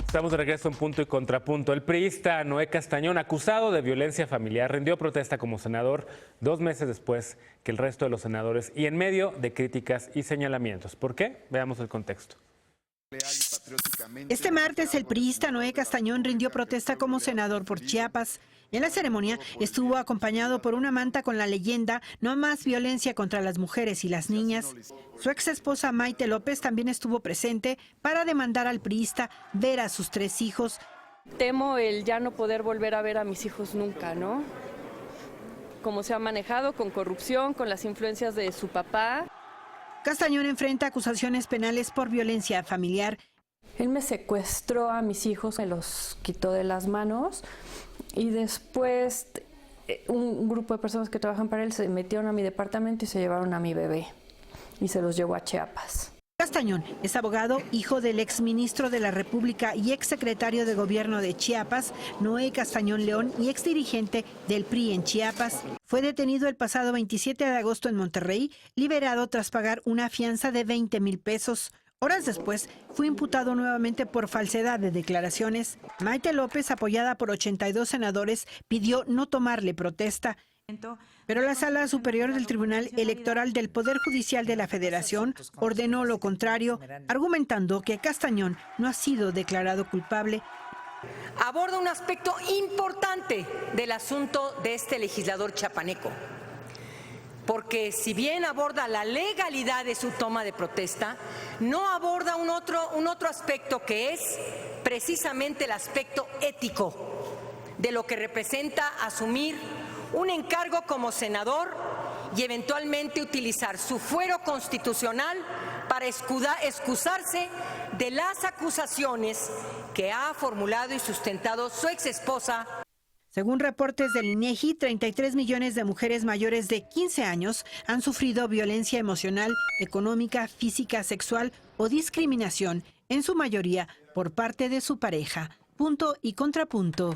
Estamos de regreso en Punto y Contrapunto. El priista Noé Castañón, acusado de violencia familiar, rindió protesta como senador 2 meses después que el resto de los senadores y en medio de críticas y señalamientos. ¿Por qué? Veamos el contexto. Este martes, el priista Noé Castañón rindió protesta como senador por Chiapas. En la ceremonia estuvo acompañado por una manta con la leyenda "No más violencia contra las mujeres y las niñas". Su ex esposa Maite López también estuvo presente para demandar al priista ver a sus 3 hijos. Temo el ya no poder volver a ver a mis hijos nunca, ¿no? Cómo se ha manejado con corrupción, con las influencias de su papá. Castañón enfrenta acusaciones penales por violencia familiar. Él me secuestró a mis hijos, me los quitó de las manos y después un grupo de personas que trabajan para él se metieron a mi departamento y se llevaron a mi bebé y se los llevó a Chiapas. Castañón es abogado, hijo del exministro de la República y exsecretario de Gobierno de Chiapas, Noé Castañón León, y exdirigente del PRI en Chiapas. Fue detenido el pasado 27 de agosto en Monterrey, liberado tras pagar una fianza de 20,000 pesos. Horas después, fue imputado nuevamente por falsedad de declaraciones. Maite López, apoyada por 82 senadores, pidió no tomarle protesta. Pero la Sala Superior del Tribunal Electoral del Poder Judicial de la Federación ordenó lo contrario, argumentando que Castañón no ha sido declarado culpable. Aborda un aspecto importante del asunto de este legislador chiapaneco, porque si bien aborda la legalidad de su toma de protesta, no aborda un otro aspecto que es precisamente el aspecto ético de lo que representa asumir un encargo como senador y eventualmente utilizar su fuero constitucional para excusarse de las acusaciones que ha formulado y sustentado su exesposa. Según reportes del INEGI, 33 millones de mujeres mayores de 15 años han sufrido violencia emocional, económica, física, sexual o discriminación, en su mayoría por parte de su pareja. Punto y contrapunto.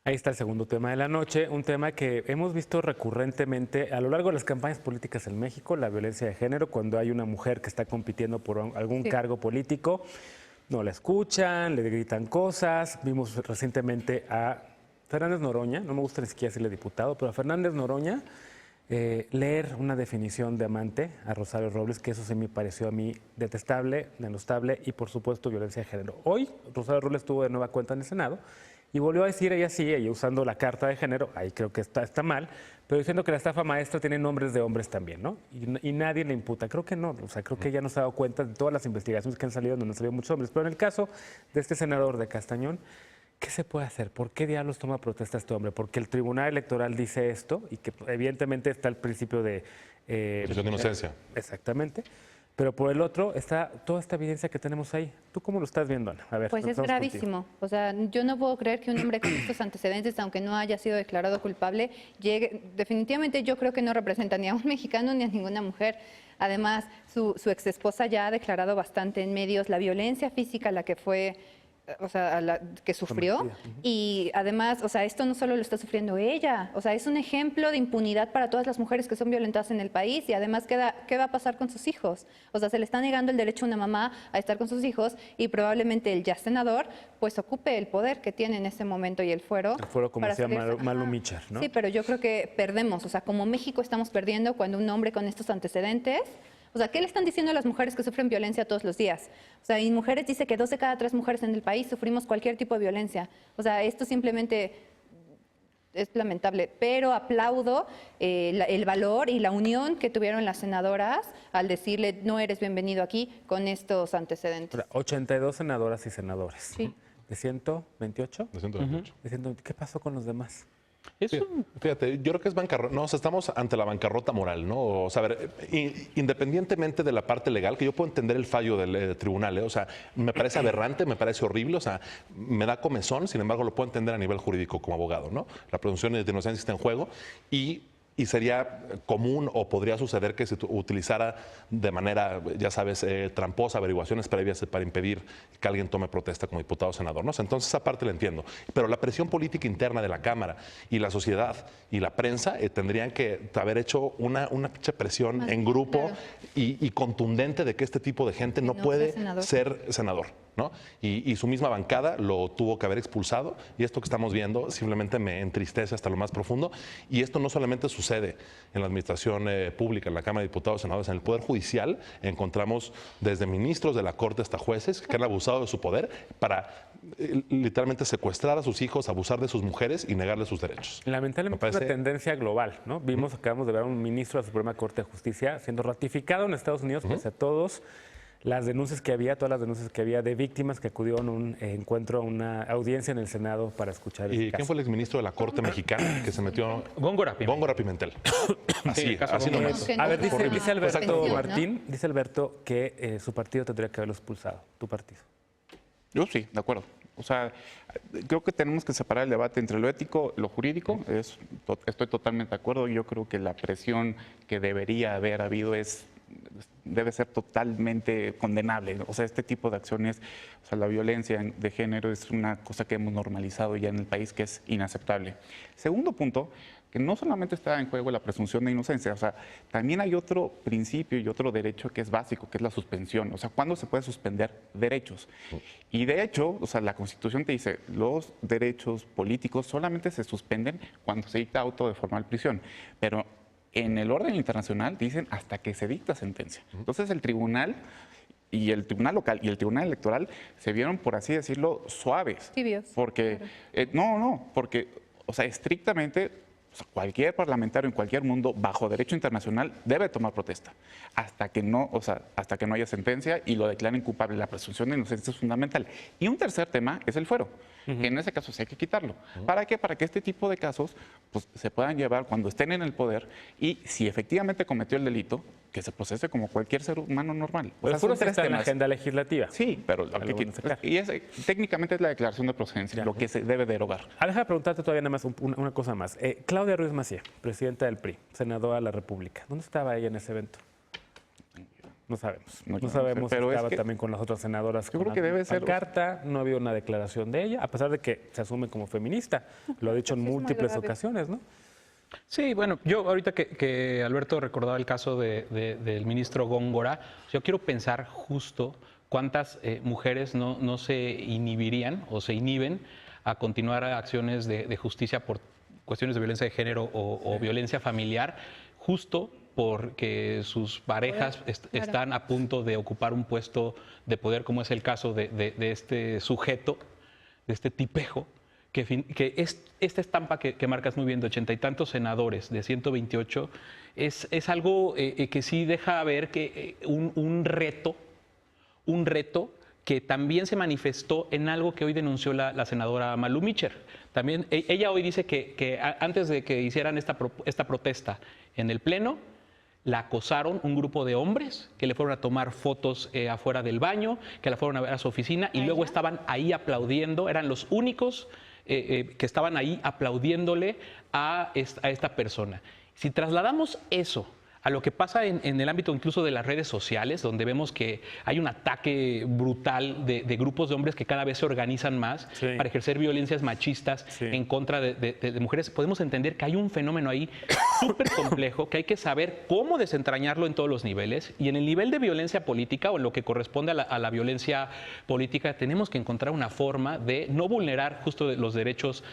Ahí está el segundo tema de la noche, un tema que hemos visto recurrentemente a lo largo de las campañas políticas en México, la violencia de género, cuando hay una mujer que está compitiendo por algún cargo político, no la escuchan, le gritan cosas. Vimos recientemente a Fernández Noroña, no me gusta ni siquiera decirle diputado, pero a Fernández Noroña leer una definición de amante a Rosario Robles, que eso se me pareció a mí detestable, denostable y por supuesto violencia de género. Hoy Rosario Robles estuvo de nueva cuenta en el Senado y volvió a decir ella usando la carta de género, ahí creo que está mal, pero diciendo que la estafa maestra tiene nombres de hombres también, ¿no? Y nadie le imputa. Creo que no, o sea, creo que ella no se ha dado cuenta de todas las investigaciones que han salido donde han salido muchos hombres. Pero en el caso de este senador de Castañón, ¿qué se puede hacer? ¿Por qué diablos toma protesta este hombre? Porque el Tribunal Electoral dice esto y que evidentemente está el principio de... presunción de inocencia. Exactamente. Pero por el otro está toda esta evidencia que tenemos ahí. ¿Tú cómo lo estás viendo, Ana? A ver, pues es gravísimo. Contigo. O sea, yo no puedo creer que un hombre con estos antecedentes, aunque no haya sido declarado culpable, llegue. Definitivamente yo creo que no representa ni a un mexicano ni a ninguna mujer. Además, su exesposa ya ha declarado bastante en medios la violencia física a la que fue... o sea, que sufrió, y además, o sea, esto no solo lo está sufriendo ella, o sea, es un ejemplo de impunidad para todas las mujeres que son violentadas en el país, y además, ¿qué va a pasar con sus hijos? O sea, se le está negando el derecho a una mamá a estar con sus hijos, y probablemente el ya senador, pues ocupe el poder que tiene en ese momento y el fuero. El fuero, como decía Malu Michar, ¿no? Sí, pero yo creo que perdemos, o sea, como México estamos perdiendo cuando un hombre con estos antecedentes... O sea, ¿qué le están diciendo a las mujeres que sufren violencia todos los días? O sea, y mujeres dice que 2 de cada 3 mujeres en el país sufrimos cualquier tipo de violencia. O sea, esto simplemente es lamentable, pero aplaudo el valor y la unión que tuvieron las senadoras al decirle no eres bienvenido aquí con estos antecedentes. 82 senadoras y senadores. Sí. ¿De 128? De 128. ¿Qué pasó con los demás? Fíjate, yo creo que es bancarrota. No, o sea, estamos ante la bancarrota moral, ¿no? O sea, a ver, independientemente de la parte legal, que yo puedo entender el fallo del tribunal, o sea, me parece aberrante, me parece horrible, o sea, me da comezón, sin embargo, lo puedo entender a nivel jurídico como abogado, ¿no? La presunción de inocencia está en juego y y sería común o podría suceder que se utilizara de manera, ya sabes, tramposa, averiguaciones previas para impedir que alguien tome protesta como diputado o senador, ¿no? Entonces esa parte la entiendo. Pero la presión política interna de la Cámara y la sociedad y la prensa tendrían que haber hecho una pinche presión en grupo, claro, y contundente de que este tipo de gente no puede ser senador, ¿no? Y su misma bancada lo tuvo que haber expulsado, y esto que estamos viendo simplemente me entristece hasta lo más profundo. Y esto no solamente sucede en la administración pública, en la Cámara de Diputados, senadores, en el Poder Judicial encontramos desde ministros de la Corte hasta jueces que han abusado de su poder para literalmente secuestrar a sus hijos, abusar de sus mujeres y negarles sus derechos. Lamentablemente es una tendencia global, ¿no? Acabamos de ver a un ministro de la Suprema Corte de Justicia siendo ratificado en Estados Unidos, pese a todas las denuncias que había, de víctimas que acudieron a un encuentro, a una audiencia en el Senado para escuchar el caso. ¿Y quién fue el exministro de la Corte mexicana que se metió? Góngora Pimentel. Así nomás. A ver, dice Alberto Martín, dice Alberto que su partido tendría que haberlo expulsado, tu partido. Yo sí, de acuerdo. O sea, creo que tenemos que separar el debate entre lo ético y lo jurídico. Estoy totalmente de acuerdo. Yo creo que la presión que debería haber habido debe ser totalmente condenable. O sea, este tipo de acciones, o sea, la violencia de género es una cosa que hemos normalizado ya en el país, que es inaceptable. Segundo punto, que no solamente está en juego la presunción de inocencia, o sea, también hay otro principio y otro derecho que es básico, que es la suspensión. O sea, ¿cuándo se puede suspender derechos? Y de hecho, o sea, la Constitución te dice, los derechos políticos solamente se suspenden cuando se dicta auto de formal prisión. Pero en el orden internacional dicen hasta que se dicta sentencia. Entonces el tribunal y el tribunal local y el tribunal electoral se vieron, por así decirlo, suaves. Tibios. Porque, porque, o sea, estrictamente, o sea, cualquier parlamentario en cualquier mundo bajo derecho internacional debe tomar protesta hasta que no haya sentencia y lo declaren culpable. La presunción de inocencia es fundamental. Y un tercer tema es el fuero, que en ese caso sí hay que quitarlo. ¿Para qué? Para que este tipo de casos pues, se puedan llevar cuando estén en el poder, y si efectivamente cometió el delito, que se procese como cualquier ser humano normal. El fuero está en la agenda legislativa. Sí, pero técnicamente es la declaración de procedencia, lo que se debe derogar. Déjame preguntarte todavía nada más una cosa más. Claudia Ruiz Massieu, presidenta del PRI, senadora de la República. ¿Dónde estaba ella en ese evento? No sabemos. No sabemos si estaba también con las otras senadoras. Yo creo que debe ser. Carta, no había una declaración de ella, a pesar de que se asume como feminista. Lo ha dicho en múltiples ocasiones, ¿no? Sí, bueno, yo ahorita que Alberto recordaba el caso del ministro Góngora, yo quiero pensar justo cuántas mujeres no se inhibirían o se inhiben a continuar acciones de justicia por cuestiones de violencia de género o violencia familiar, justo porque sus parejas están a punto de ocupar un puesto de poder, como es el caso de este sujeto, de este tipejo, que esta estampa que marcas muy bien de 80 y tantos senadores, de 128, es algo que sí deja ver que un reto que también se manifestó en algo que hoy denunció la senadora Malú Micher. También ella hoy dice que antes de que hicieran esta protesta en el Pleno, la acosaron un grupo de hombres que le fueron a tomar fotos afuera del baño, que la fueron a ver a su oficina y luego estaban ahí aplaudiendo, eran los únicos que estaban ahí aplaudiéndole a esta persona. Si trasladamos eso a lo que pasa en el ámbito incluso de las redes sociales, donde vemos que hay un ataque brutal de grupos de hombres que cada vez se organizan más para ejercer violencias machistas en contra de mujeres, podemos entender que hay un fenómeno ahí súper complejo, que hay que saber cómo desentrañarlo en todos los niveles, y en el nivel de violencia política o en lo que corresponde a la violencia política, tenemos que encontrar una forma de no vulnerar justo los derechos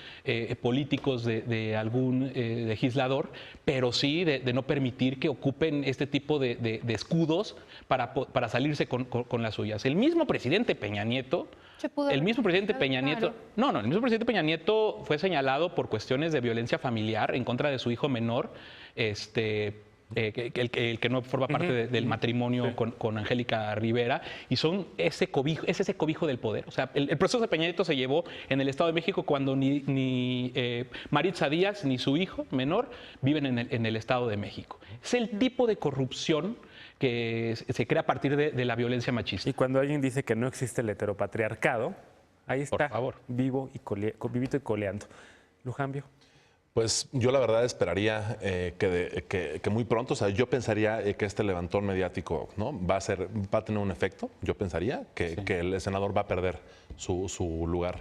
políticos de algún legislador, pero sí de no permitir que ocupen este tipo de escudos para salirse con las suyas. El mismo presidente Peña Nieto, el mismo presidente Peña Nieto fue señalado por cuestiones de violencia familiar en contra de su hijo menor, el que no forma parte del matrimonio con Angélica Rivera, y es ese cobijo del poder. O sea, el proceso de Peña Nieto se llevó en el Estado de México cuando ni Maritza Díaz ni su hijo menor viven en el Estado de México. Es el tipo de corrupción que se crea a partir de la violencia machista. Y cuando alguien dice que no existe el heteropatriarcado, ahí está, por favor, vivito y coleando. Lujambio. Pues yo la verdad esperaría que muy pronto, o sea, yo pensaría que este levantón mediático, ¿no? va a tener un efecto. Yo pensaría que el senador va a perder su lugar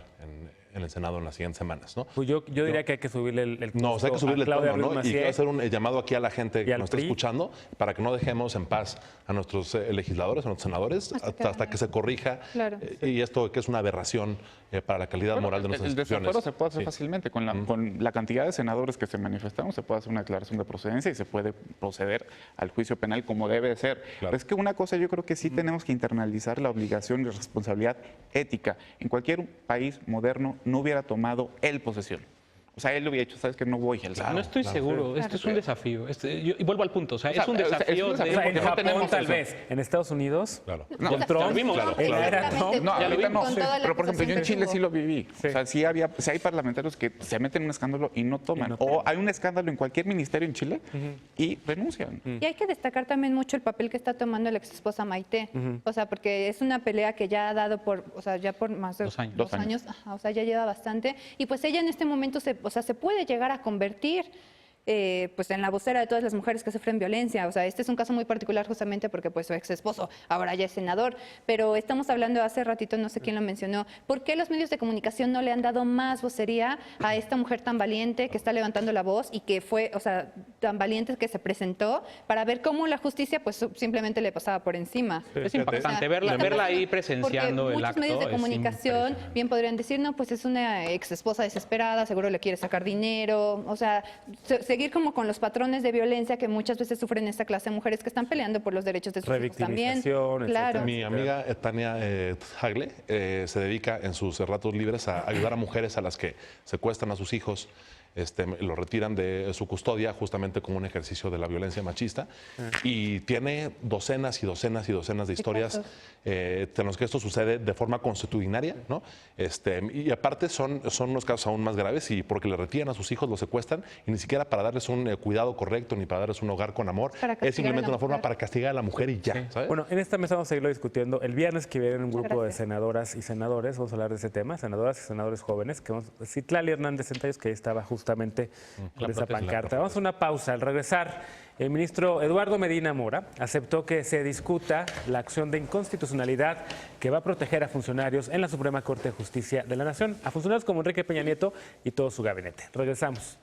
en el Senado en las siguientes semanas, ¿no? Pues yo diría que hay que subirle el No, o sea, hay que subirle el Claudia tono, Ruiz ¿no? Y Massieu. quiero hacer un llamado aquí a la gente que al nos está PRI. escuchando para que no dejemos en paz a nuestros legisladores, a nuestros senadores, hasta que se corrija. Claro. Y esto que es una aberración para la calidad moral de nuestras El instituciones. desafuero se puede hacer Sí. fácilmente. Con la cantidad de senadores que se manifestaron, se puede hacer una declaración de procedencia y se puede proceder al juicio penal como debe de ser. Claro. Pero es que una cosa yo creo que sí tenemos que internalizar la obligación y responsabilidad ética. En cualquier país moderno no hubiera tomado él posesión. O sea, él lo hubiera dicho, sabes que no voy. No estoy seguro, esto es un desafío. Y vuelvo al punto, o sea, es un es un desafío desafío. de... O sea, en no Japón tenemos tal eso. vez, en Estados Unidos, Claro. con Trump, lo vimos. en la era Trump, No, Ya lo ahorita vimos. no. Con toda la Pero, por ejemplo, yo en acusación Chile que sí lo viví. Sí. O sea, sí hay parlamentarios que se meten en un escándalo y no toman. O hay un escándalo en cualquier ministerio en Chile y renuncian. Y hay que destacar también mucho el papel que está tomando la ex esposa Maite. O sea, porque es una pelea que ya ha dado ya por más de 2 años. 2 años. Ajá, o sea, ya lleva bastante. Y pues ella en este momento se puede llegar a convertir pues en la vocera de todas las mujeres que sufren violencia. O sea, este es un caso muy particular justamente porque pues su ex esposo ahora ya es senador, pero estamos hablando hace ratito, no sé quién lo mencionó, ¿por qué los medios de comunicación no le han dado más vocería a esta mujer tan valiente que está levantando la voz y que fue, o sea, tan valiente que se presentó para ver cómo la justicia pues simplemente le pasaba por encima? Es impactante verla ahí presenciando porque el muchos acto. medios de es comunicación impresionante. bien podrían decir, no, pues es una ex esposa desesperada, seguro le quiere sacar dinero, o sea, seguir como con los patrones de violencia que muchas veces sufren esta clase de mujeres que están peleando por los derechos de sus hijos también. Revictimización, Claro. etcétera. Mi amiga Tania Hagle se dedica en sus ratos libres a ayudar a mujeres a las que secuestran a sus hijos, lo retiran de su custodia justamente como un ejercicio de la violencia machista y tiene docenas y docenas y docenas de historias en los que esto sucede de forma consuetudinaria, ¿no? Y aparte son unos casos aún más graves y porque le retiran a sus hijos, los secuestran y ni siquiera para darles un cuidado correcto ni para darles un hogar con amor, Para castigar es simplemente a la una forma mujer. para castigar a la mujer y ya, ¿sabes? Bueno, en esta mesa vamos a seguirlo discutiendo. El viernes que viene un grupo de Gracias. senadoras y senadores, vamos a hablar de ese tema, senadoras y senadores jóvenes, que Citlali Hernández Centellos, que ahí estaba justamente con esa pancarta. Vamos a una pausa. Al regresar, el ministro Eduardo Medina Mora aceptó que se discuta la acción de inconstitucionalidad que va a proteger a funcionarios en la Suprema Corte de Justicia de la Nación, a funcionarios como Enrique Peña Nieto y todo su gabinete. Regresamos.